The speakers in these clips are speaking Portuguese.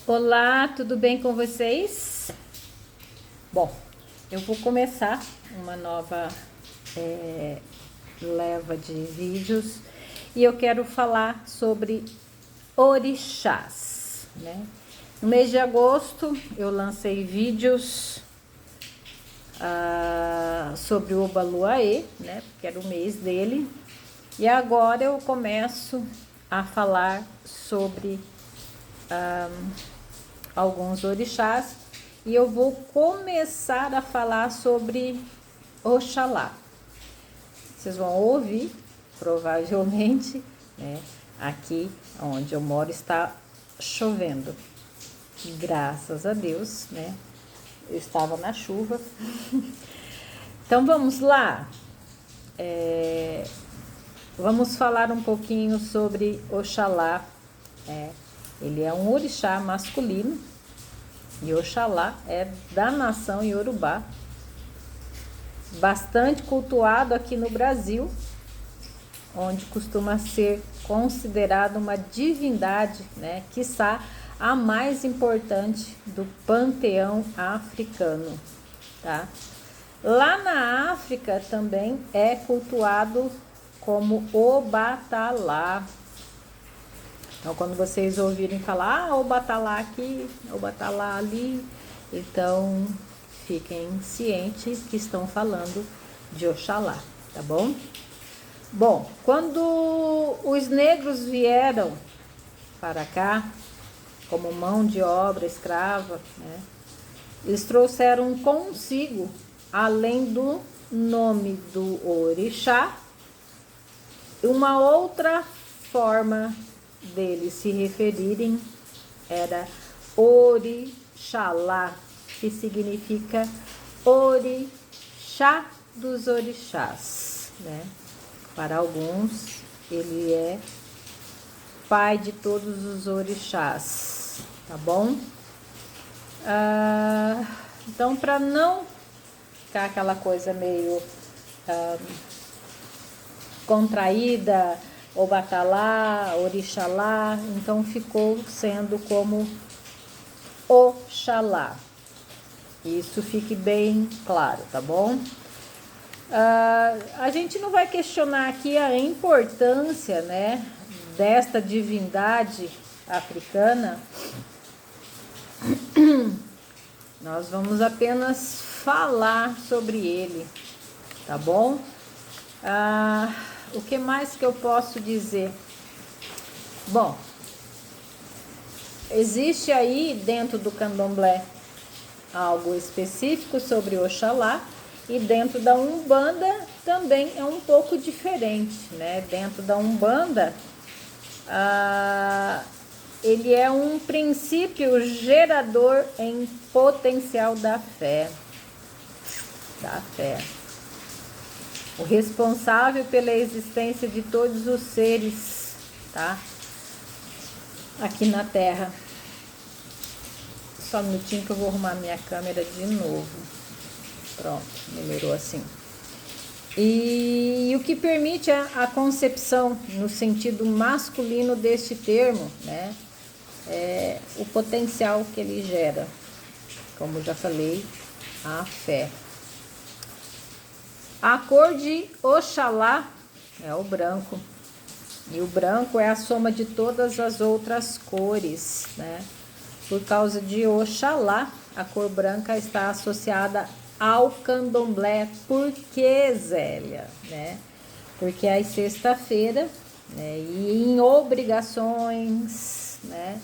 Olá, tudo bem com vocês? Bom, eu vou começar uma nova leva de vídeos e eu quero falar sobre orixás, né? No mês de agosto eu lancei vídeos sobre o Obaluaê, né? Porque era o mês dele. E agora eu começo a falar sobre alguns orixás e eu vou começar a falar sobre Oxalá. Vocês vão ouvir, provavelmente, né? Aqui onde eu moro está chovendo. Graças a Deus, né? Eu estava na chuva. Então vamos lá. Vamos falar um pouquinho sobre Oxalá. Ele é um orixá masculino e Oxalá é da nação Iorubá, bastante cultuado aqui no Brasil, onde costuma ser considerado uma divindade, né, quiçá a mais importante do panteão africano, tá? Lá na África também é cultuado como Obatalá. Então, quando vocês ouvirem falar, Obatalá aqui, Obatalá ali, então fiquem cientes que estão falando de Oxalá, tá bom? Bom, quando os negros vieram para cá, como mão de obra escrava, né, eles trouxeram consigo, além do nome do orixá, uma outra forma deles se referirem era Orixalá, que significa orixá dos orixás, né? Para alguns, ele é pai de todos os orixás, tá bom? Então, para não ficar aquela coisa meio contraída, Obatalá, Orixalá, então ficou sendo como Oxalá. Isso fique bem claro, tá bom? A gente não vai questionar aqui a importância, né, desta divindade africana. Nós vamos apenas falar sobre ele, tá bom? O que mais que eu posso dizer? Bom, existe aí dentro do candomblé algo específico sobre Oxalá e dentro da Umbanda também é um pouco diferente, né? Dentro da Umbanda, ele é um princípio gerador em potencial da fé. O responsável pela existência de todos os seres, tá? Aqui na Terra. Só um minutinho que eu vou arrumar minha câmera de novo. Pronto, melhorou assim. E o que permite a concepção no sentido masculino deste termo, né? É o potencial que ele gera. Como já falei, a fé. A cor de Oxalá é o branco. E o branco é a soma de todas as outras cores, né? Por causa de Oxalá, a cor branca está associada ao candomblé. Por que, Zélia? Né? Porque é sexta-feira, né? E em obrigações, né?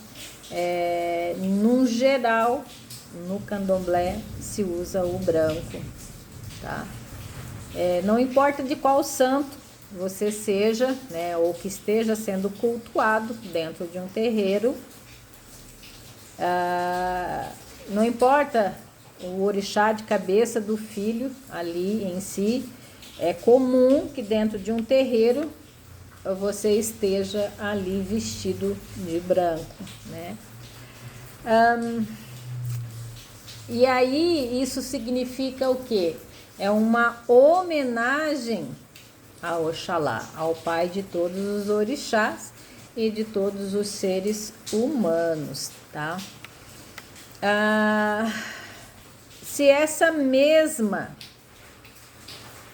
Num geral, no candomblé se usa o branco, tá? Não importa de qual santo você seja, né, ou que esteja sendo cultuado dentro de um terreiro, não importa o orixá de cabeça do filho ali em si, é comum que dentro de um terreiro você esteja ali vestido de branco, né? E aí isso significa o quê? É uma homenagem a Oxalá, ao pai de todos os orixás e de todos os seres humanos, tá? Se essa mesma,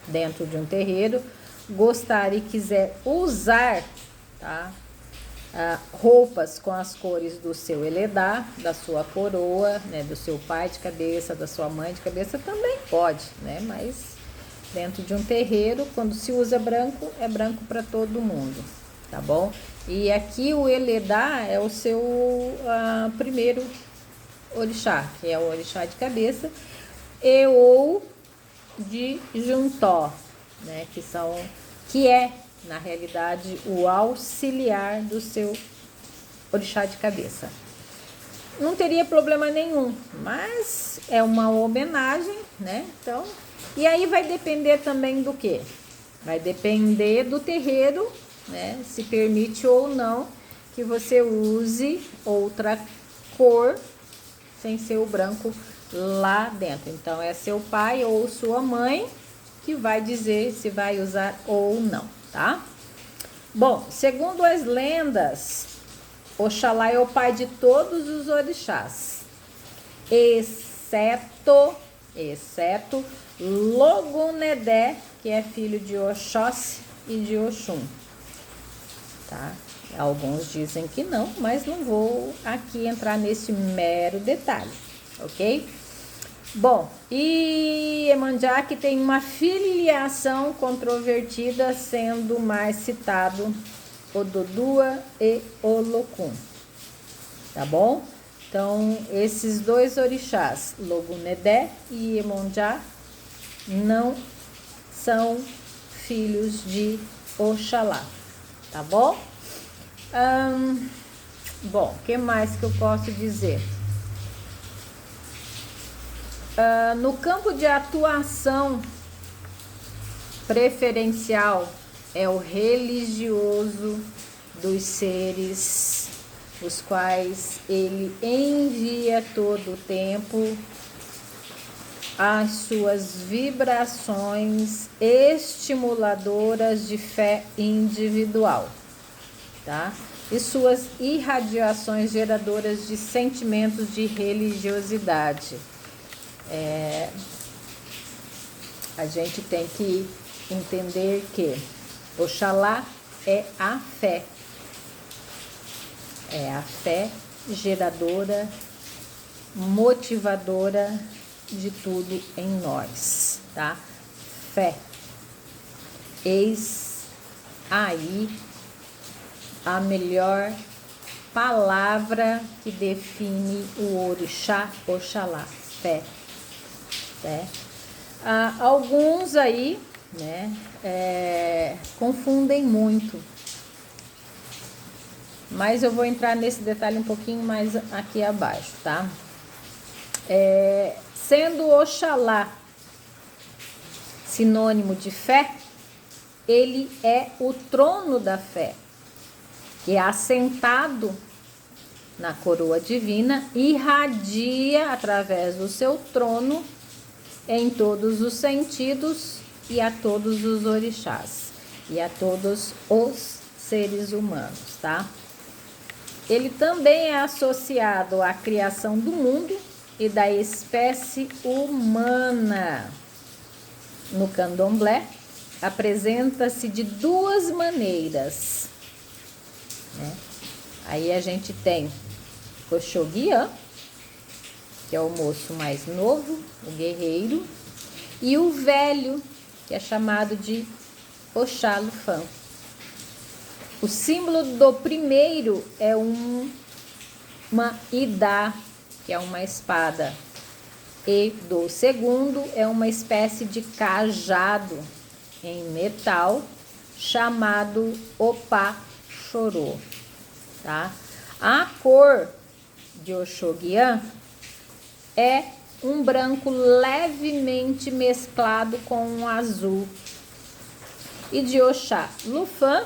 dentro de um terreiro, gostar e quiser usar, tá? Roupas com as cores do seu eledá, da sua coroa, né, do seu pai de cabeça, da sua mãe de cabeça, também pode, né? Mas dentro de um terreiro, quando se usa branco, é branco para todo mundo, tá bom? E aqui o eledá é o seu primeiro orixá, que é o orixá de cabeça, e ou de juntó, né, que é na realidade o auxiliar do seu orixá de cabeça. Não teria problema nenhum, mas é uma homenagem, né? Então, e aí vai depender também do quê? Vai depender do terreiro, né? Se permite ou não que você use outra cor sem ser o branco lá dentro. Então, é seu pai ou sua mãe que vai dizer se vai usar ou não, tá? Bom, segundo as lendas, Oxalá é o pai de todos os orixás, exceto Logunedé, que é filho de Oxóssi e de Oxum, tá? Alguns dizem que não, mas não vou aqui entrar nesse mero detalhe, ok? Bom, e Iemanjá que tem uma filiação controvertida, sendo mais citado Ododua e Olokun, tá bom? Então, esses dois orixás, Logunedé e Iemanjá, não são filhos de Oxalá, tá bom? Bom, o que mais que eu posso dizer? No campo de atuação preferencial é o religioso dos seres, os quais ele envia todo o tempo as suas vibrações estimuladoras de fé individual, tá? E suas irradiações geradoras de sentimentos de religiosidade. A gente tem que entender que Oxalá é a fé geradora, motivadora de tudo em nós, tá? Fé. Eis aí a melhor palavra que define o orixá Oxalá, fé. Alguns aí, né, confundem muito, mas eu vou entrar nesse detalhe um pouquinho mais aqui abaixo, tá? Sendo Oxalá sinônimo de fé, ele é o trono da fé, que é assentado na coroa divina, irradia através do seu trono em todos os sentidos e a todos os orixás e a todos os seres humanos, tá? Ele também é associado à criação do mundo e da espécie humana. No candomblé, apresenta-se de duas maneiras, né? Aí a gente tem Oxoguian, que é o moço mais novo, o guerreiro, e o velho, que é chamado de Oxalufã. O símbolo do primeiro é uma idá, que é uma espada, e do segundo é uma espécie de cajado em metal, chamado opá chorô, tá? A cor de Oxoguian é um branco levemente mesclado com um azul. E de Oxalufã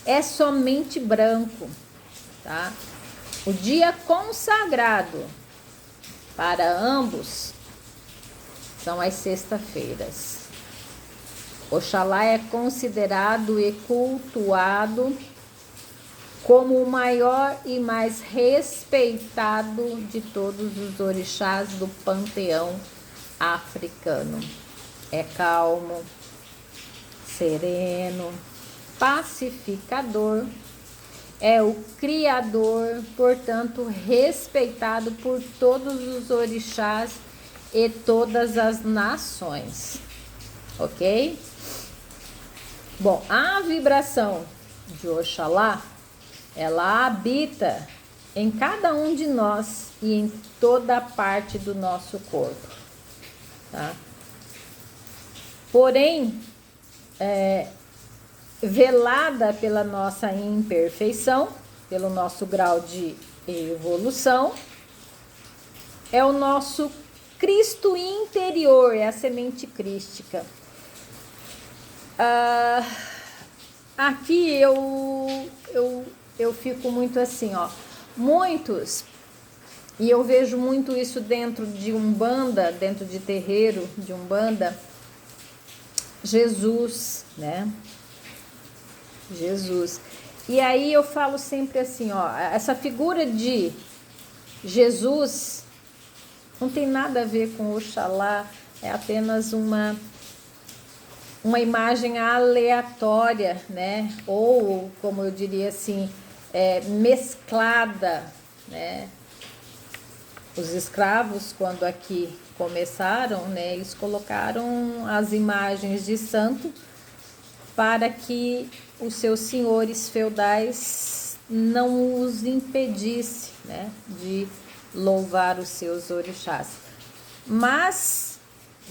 é somente branco, tá? O dia consagrado para ambos são as sextas-feiras. Oxalá é considerado e cultuado como o maior e mais respeitado de todos os orixás do panteão africano. É calmo, sereno, pacificador, é o criador, portanto, respeitado por todos os orixás e todas as nações, ok? Bom, a vibração de Oxalá, ela habita em cada um de nós e em toda parte do nosso corpo, tá? Porém, velada pela nossa imperfeição, pelo nosso grau de evolução, é o nosso Cristo interior, é a semente crística. Aqui eu fico muito assim, ó, muitos, e eu vejo muito isso dentro de Umbanda, dentro de terreiro de Umbanda, Jesus, né? Jesus. E aí eu falo sempre assim, ó, essa figura de Jesus não tem nada a ver com Oxalá, é apenas uma imagem aleatória, né? Ou, como eu diria assim, mesclada, né? Os escravos, quando aqui começaram, né, eles colocaram as imagens de santo para que os seus senhores feudais não os impedisse, né, de louvar os seus orixás. Mas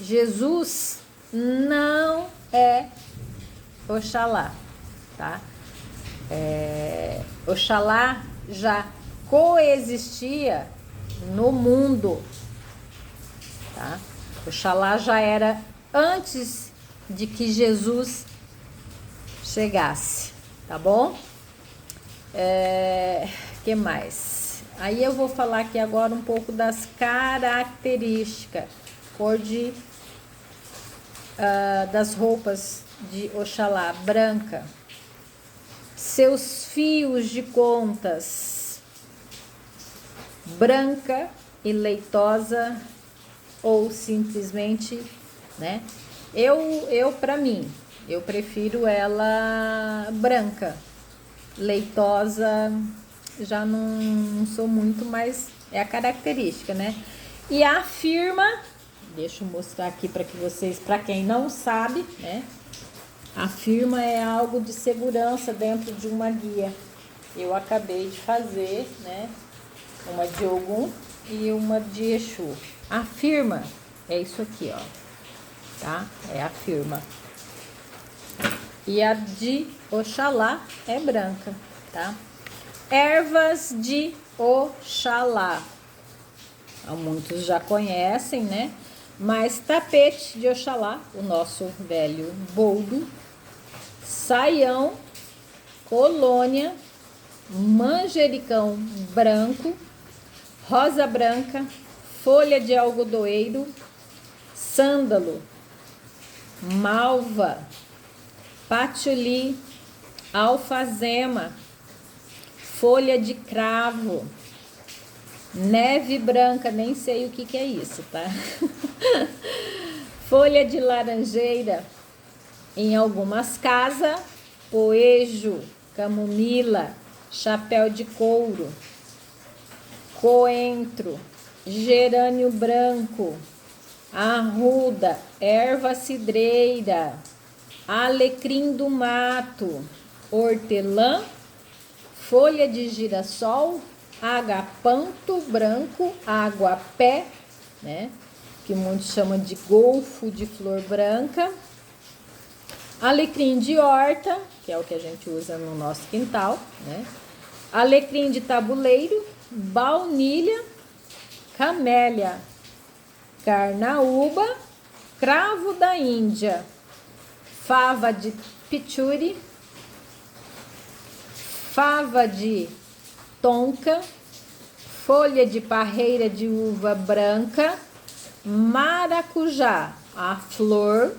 Jesus não é Oxalá, tá? Oxalá já coexistia no mundo, tá? Oxalá já era antes de que Jesus chegasse, tá bom? Que mais? Aí eu vou falar aqui agora um pouco das características, das roupas de Oxalá, branca, seus fios de contas, branca e leitosa, ou simplesmente, né? Para mim, eu prefiro ela branca, leitosa, já não sou muito, mas é a característica, né? E a firma, deixa eu mostrar aqui para que vocês, para quem não sabe, né? A firma é algo de segurança dentro de uma guia. Eu acabei de fazer, né? Uma de Ogum e uma de Exu. A firma é isso aqui, ó, tá? É a firma. E a de Oxalá é branca, tá? Ervas de Oxalá. Muitos já conhecem, né? Mas tapete de Oxalá, o nosso velho boldo, saião, colônia, manjericão branco, rosa branca, folha de algodoeiro, sândalo, malva, patchouli, alfazema, folha de cravo, neve branca, nem sei o que é isso, tá? Folha de laranjeira, em algumas casas, poejo, camomila, chapéu de couro, coentro, gerânio branco, arruda, erva cidreira, alecrim do mato, hortelã, folha de girassol, agapanto branco, aguapé, né? Que muitos chamam de golfo de flor branca, alecrim de horta, que é o que a gente usa no nosso quintal, né? Alecrim de tabuleiro, baunilha, camélia, carnaúba, cravo da Índia, fava de pichuri, fava de tonka, folha de parreira de uva branca, maracujá, a flor,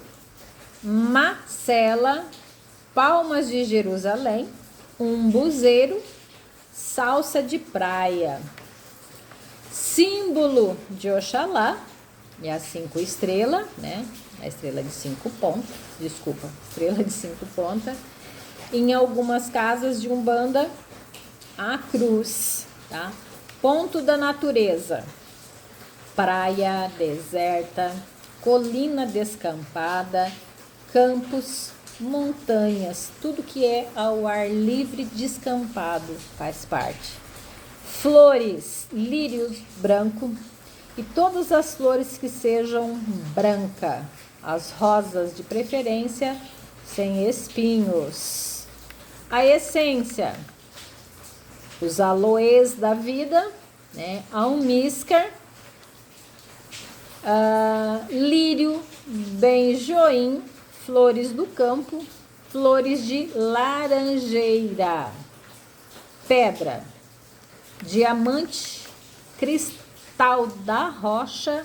macela, palmas de Jerusalém, umbuzeiro, salsa de praia. Símbolo de Oxalá é a 5 estrela, né? A estrela de 5 pontas, desculpa, estrela de 5 pontas. Em algumas casas de Umbanda, a cruz, tá? Ponto da natureza, praia deserta, colina descampada, campos, montanhas, tudo que é ao ar livre, descampado, faz parte. Flores, lírios branco e todas as flores que sejam branca, as rosas de preferência sem espinhos. A essência, os aloés da vida, né? Almíscar, lírio, benjoim, flores do campo, flores de laranjeira, pedra, diamante, cristal da rocha,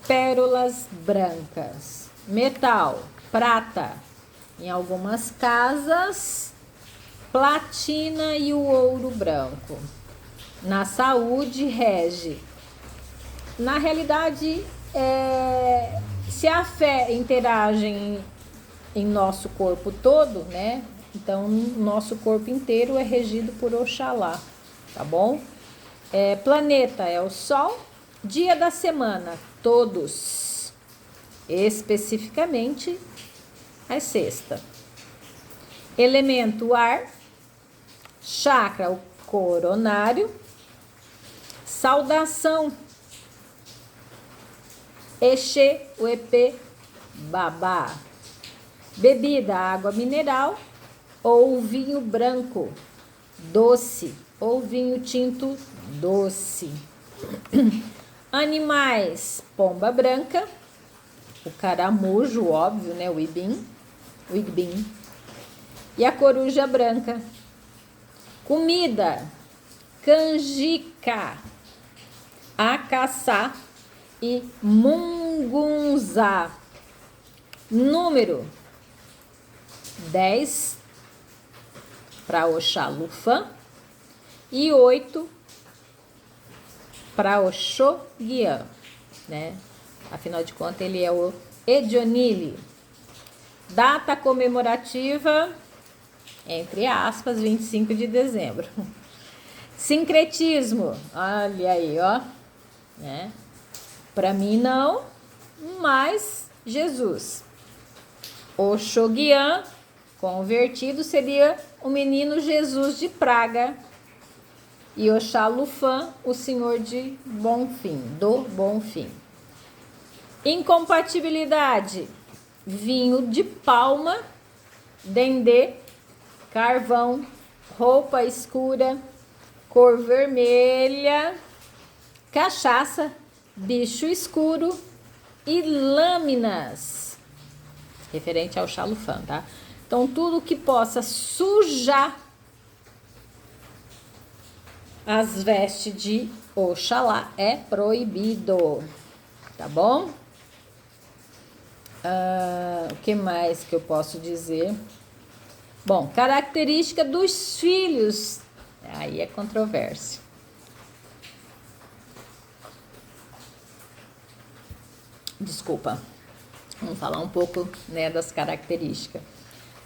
pérolas brancas, metal, prata, em algumas casas, platina e o ouro branco. Na saúde, rege. Na realidade, se a fé interage em nosso corpo todo, né? Então, nosso corpo inteiro é regido por Oxalá, tá bom? Planeta é o Sol. Dia da semana, todos. Especificamente, a sexta. Elemento ar. Chakra, o coronário. Saudação. Exê, o EP, babá. Bebida, água mineral ou vinho branco, doce, ou vinho tinto, doce. Animais, pomba branca, o caramujo, óbvio, né, o ibim, e a coruja branca. Comida, canjica, acaçá e mungunzá. Número 10 para Oxalufã e 8 para Oxoguiã, né? Afinal de contas, ele é o Edionili. Data comemorativa, entre aspas, 25 de dezembro. Sincretismo, olha aí, ó, né? Para mim não, mas Jesus. Oxoguiã, convertido, seria o menino Jesus de Praga. E Oxalufã, o senhor de Bonfim, do Bonfim. Incompatibilidade, vinho de palma, dendê, carvão, roupa escura, cor vermelha, cachaça, bicho escuro e lâminas, referente ao Oxalufã, tá? Então, tudo que possa sujar as vestes de Oxalá é proibido, tá bom? O que mais que eu posso dizer? Bom, característica dos filhos, aí é controvérsia. Desculpa, vamos falar um pouco, né, das características.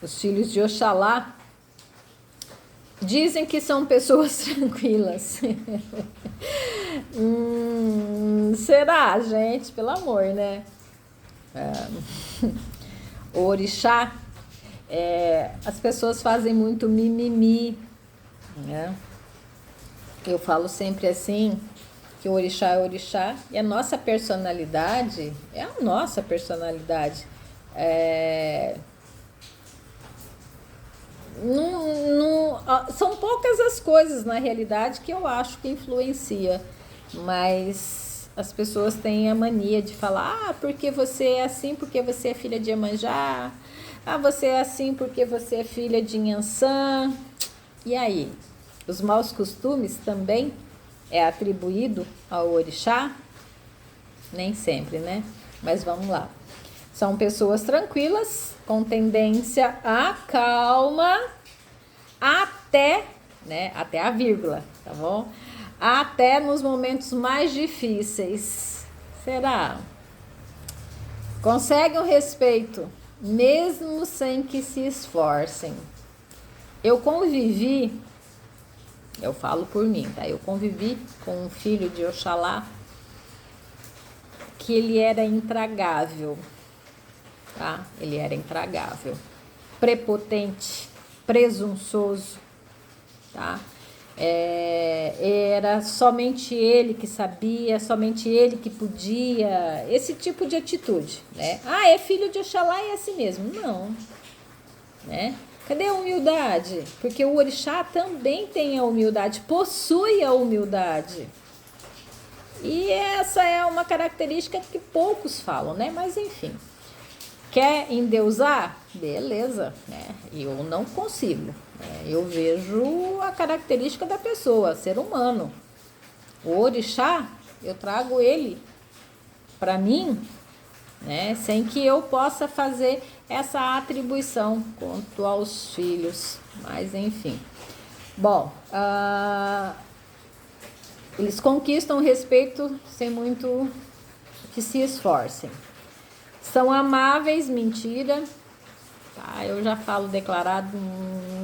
Os filhos de Oxalá dizem que são pessoas tranquilas. Será, gente? Pelo amor, né? O orixá, as pessoas fazem muito mimimi, né? Eu falo sempre assim, que o orixá é orixá e a nossa personalidade é a nossa personalidade. São poucas as coisas na realidade que eu acho que influencia, mas as pessoas têm a mania de falar: porque você é assim, porque você é filha de Iemanjá, você é assim porque você é filha de Inhansã. E aí, os maus costumes também é atribuído ao orixá? Nem sempre, né? Mas vamos lá. São pessoas tranquilas, com tendência à calma, até né? Até a vírgula, tá bom? Até nos momentos mais difíceis. Será? Conseguem o respeito, mesmo sem que se esforcem. Eu convivi, eu falo por mim, tá? Eu convivi com um filho de Oxalá que ele era intragável, tá? Ele era intragável, prepotente, presunçoso, tá? Era somente ele que sabia, somente ele que podia, esse tipo de atitude, né? Ah, é filho de Oxalá e é assim mesmo. Não, né? Cadê a humildade? Porque o orixá também tem a humildade, possui a humildade. E essa é uma característica que poucos falam, né? Mas enfim, quer endeusar? Beleza, né? Eu não consigo. Eu vejo a característica da pessoa, ser humano. O orixá, eu trago ele para mim, né? Sem que eu possa fazer essa atribuição quanto aos filhos. Mas enfim. Bom, eles conquistam o respeito sem muito que se esforcem. São amáveis, mentira. Tá? Eu já falo declarado,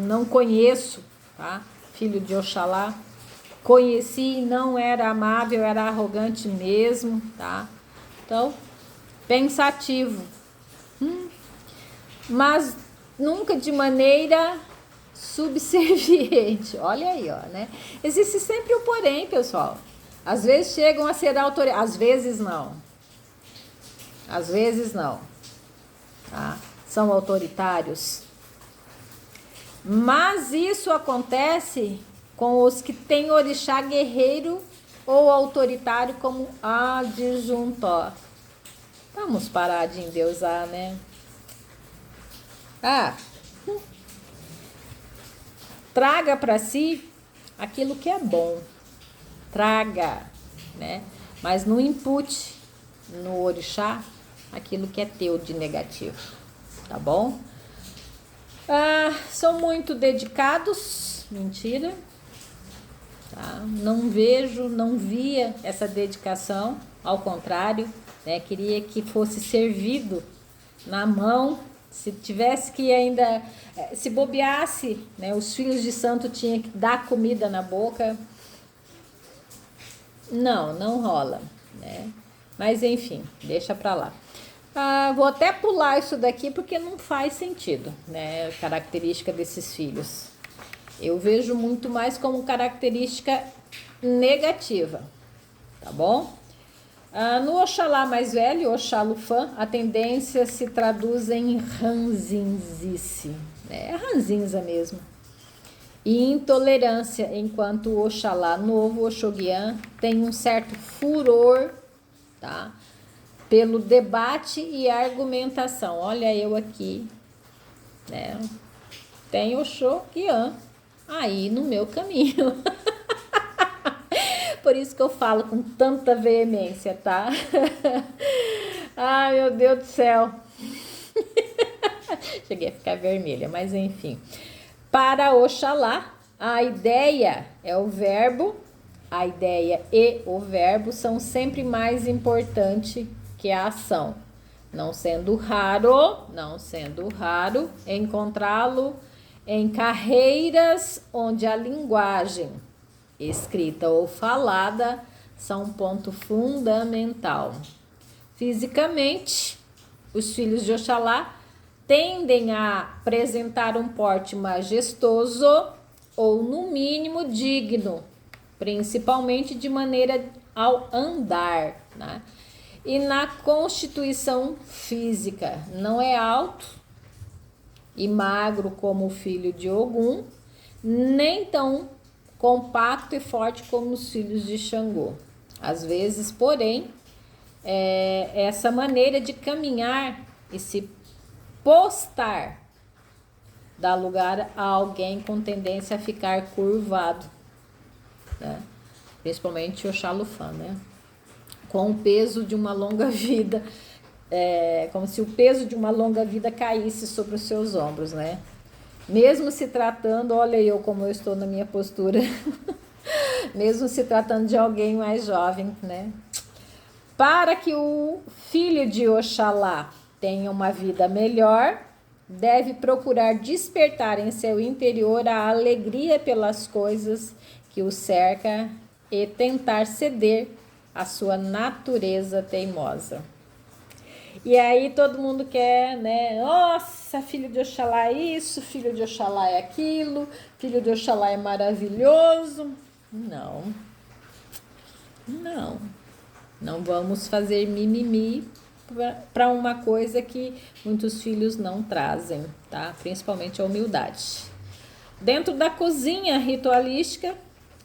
não conheço, tá? Filho de Oxalá. Conheci, não era amável, era arrogante mesmo, tá? Então, pensativo. Mas nunca de maneira subserviente. Olha aí, ó, né? Existe sempre o porém, pessoal. Às vezes chegam a ser autoritários, às vezes não. Às vezes não. Tá? São autoritários. Mas isso acontece com os que têm orixá guerreiro ou autoritário como adjuntor. Vamos parar de endeusar, né? Traga para si aquilo que é bom. Traga, né? Mas não impute no orixá aquilo que é teu de negativo, tá bom? São muito dedicados, mentira, tá? Não vejo, não via essa dedicação, ao contrário, né? Queria que fosse servido na mão, se tivesse que ainda, se bobeasse, né? Os filhos de santo tinham que dar comida na boca. Não rola, né? Mas enfim, deixa pra lá. Vou até pular isso daqui porque não faz sentido, né? Característica desses filhos. Eu vejo muito mais como característica negativa, tá bom? No Oxalá mais velho, Oxalufã, a tendência se traduz em ranzinzice, né? É ranzinza mesmo. E intolerância, enquanto o Oxalá novo, Oxoguian, tem um certo furor, tá? Pelo debate e argumentação. Olha eu aqui, né? Tem Oxoguian aí no meu caminho. Por isso que eu falo com tanta veemência, tá? Ai, meu Deus do céu. Cheguei a ficar vermelha, mas enfim. Para Oxalá, a ideia é o verbo, a ideia e o verbo são sempre mais importantes que a ação. Não sendo raro encontrá-lo em carreiras onde a linguagem escrita ou falada são um ponto fundamental. Fisicamente, os filhos de Oxalá tendem a apresentar um porte majestoso ou, no mínimo, digno, principalmente de maneira ao andar, né? E na constituição física, não é alto e magro como o filho de Ogum, nem tão compacto e forte como os filhos de Xangô. Às vezes, porém, essa maneira de caminhar e se postar dá lugar a alguém com tendência a ficar curvado, né? Principalmente o Oxalufã, né? Com o peso de uma longa vida, como se o peso de uma longa vida caísse sobre os seus ombros, né? Mesmo se tratando, olha eu como eu estou na minha postura, mesmo se tratando de alguém mais jovem, né? Para que o filho de Oxalá tenha uma vida melhor, deve procurar despertar em seu interior a alegria pelas coisas que o cerca e tentar ceder à sua natureza teimosa. E aí todo mundo quer, né? Nossa, filho de Oxalá é isso, filho de Oxalá é aquilo, filho de Oxalá é maravilhoso. Não, não. Não vamos fazer mimimi para uma coisa que muitos filhos não trazem, tá? Principalmente a humildade. Dentro da cozinha ritualística,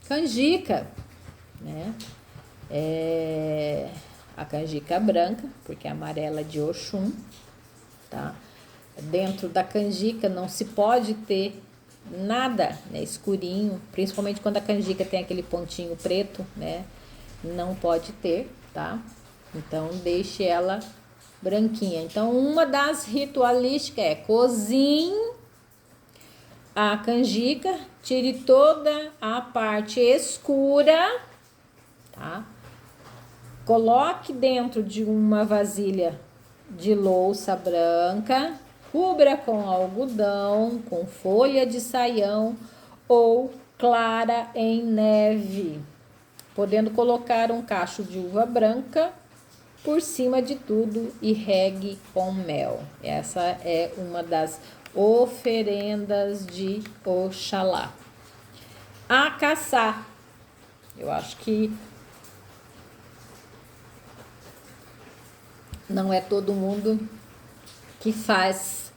canjica, né? A canjica branca, porque é amarela de Oxum, tá? Dentro da canjica não se pode ter nada, né, escurinho, principalmente quando a canjica tem aquele pontinho preto, né? Não pode ter, tá? Então deixe ela branquinha. Então uma das ritualísticas é cozinhe a canjica, tire toda a parte escura, tá? Coloque dentro de uma vasilha de louça branca, cubra com algodão, com folha de saião ou clara em neve, podendo colocar um cacho de uva branca por cima de tudo e regue com mel. Essa é uma das oferendas de Oxalá. A caçar. Eu acho que não é todo mundo que faz,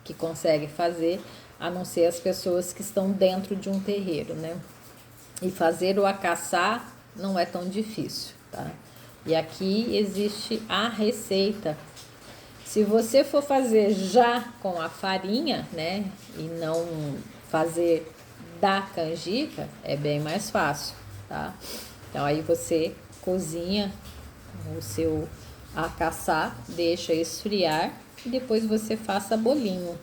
que consegue fazer, a não ser as pessoas que estão dentro de um terreiro, né? E fazer o acaçar não é tão difícil, tá? E aqui existe a receita. Se você for fazer já com a farinha, né? E não fazer da canjica, é bem mais fácil, tá? Então aí você cozinha o seu acaçar, deixa esfriar e depois você faça bolinho.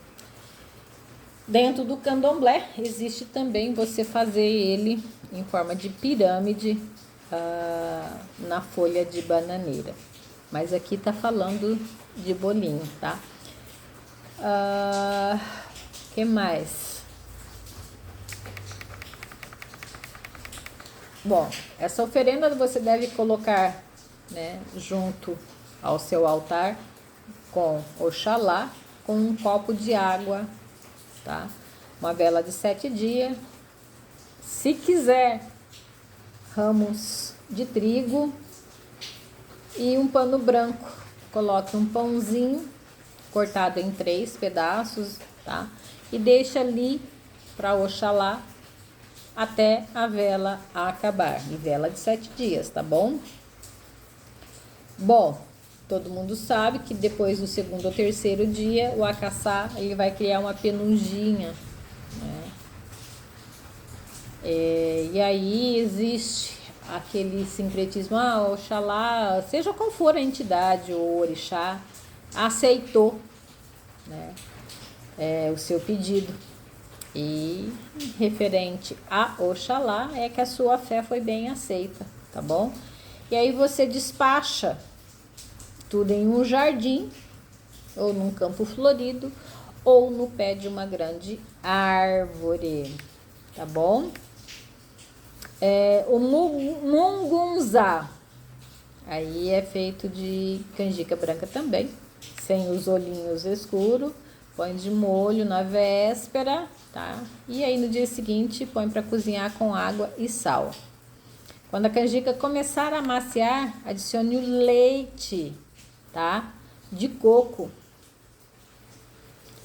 Dentro do candomblé existe também você fazer ele em forma de pirâmide na folha de bananeira. Mas aqui tá falando de bolinho, tá? Que mais? Bom, essa oferenda você deve colocar, né, junto ao seu altar com Oxalá, com um copo de água, tá? Uma vela de 7 dias. Se quiser, ramos de trigo e um pano branco. Coloque um pãozinho cortado em 3 pedaços, tá? E deixa ali para Oxalá até a vela acabar. E vela de 7 dias, tá bom? Bom, todo mundo sabe que depois do segundo ou terceiro dia, o acaçá, ele vai criar uma penugem, né? E aí existe aquele sincretismo, Oxalá, seja qual for a entidade ou orixá, aceitou, né, o seu pedido. E referente a Oxalá é que a sua fé foi bem aceita, tá bom? E aí você despacha tudo em um jardim, ou num campo florido, ou no pé de uma grande árvore, tá bom? O mungunzá, aí é feito de canjica branca também, sem os olhinhos escuros, põe de molho na véspera, tá? E aí no dia seguinte põe para cozinhar com água e sal. Quando a canjica começar a amaciar, adicione o leite, tá? De coco.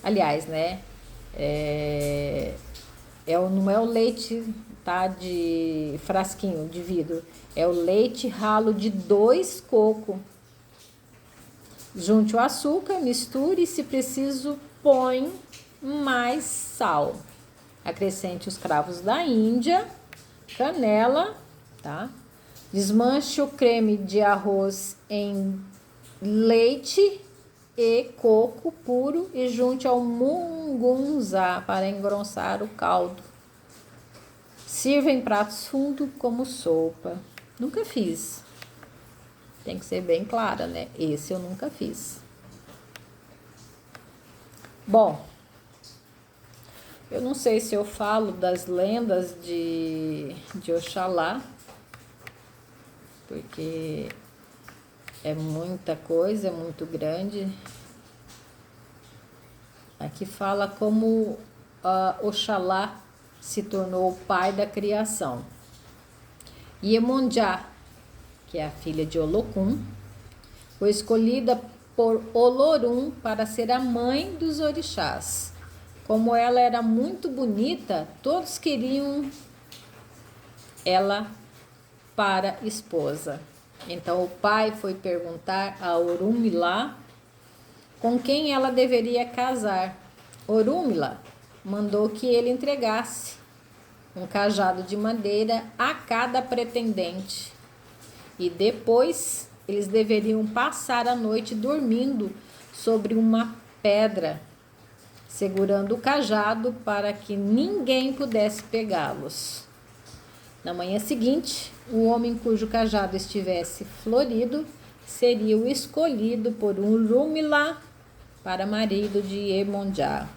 Aliás, né? Não é o leite, tá, de frasquinho de vidro, é o leite ralo de 2 cocos. Junte o açúcar, misture e, se preciso, põe mais sal. Acrescente os cravos da Índia, canela, tá? Desmanche o creme de arroz em leite e coco puro e junte ao mungunzá para engrossar o caldo. Sirva em pratos fundos como sopa. Nunca fiz. Tem que ser bem clara, né? Esse eu nunca fiz. Bom, eu não sei se eu falo das lendas de Oxalá, porque é muita coisa, é muito grande. Aqui fala como Oxalá se tornou o pai da criação. Iemonjá, que é a filha de Olokun, foi escolhida por Olorum para ser a mãe dos orixás. Como ela era muito bonita, todos queriam ela para esposa. Então o pai foi perguntar a Orunmila com quem ela deveria casar. Orunmila mandou que ele entregasse um cajado de madeira a cada pretendente. E depois eles deveriam passar a noite dormindo sobre uma pedra, segurando o cajado para que ninguém pudesse pegá-los. Na manhã seguinte, o homem cujo cajado estivesse florido seria o escolhido por Orunmila para marido de Iemonjá.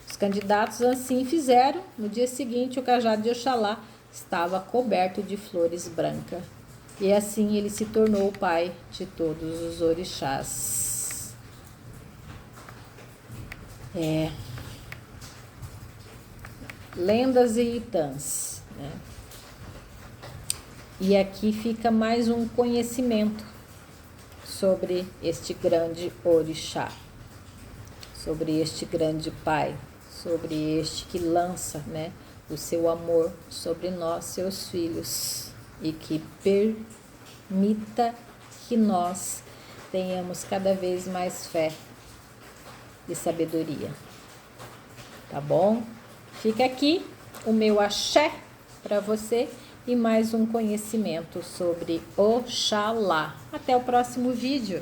Os candidatos assim fizeram. No dia seguinte, o cajado de Oxalá estava coberto de flores brancas. E assim ele se tornou o pai de todos os orixás. Lendas e itãs, né? E aqui fica mais um conhecimento sobre este grande orixá, sobre este grande pai, sobre este que lança, né, o seu amor sobre nós, seus filhos, e que permita que nós tenhamos cada vez mais fé e sabedoria. Tá bom? Fica aqui o meu axé para você e mais um conhecimento sobre Oxalá. Até o próximo vídeo.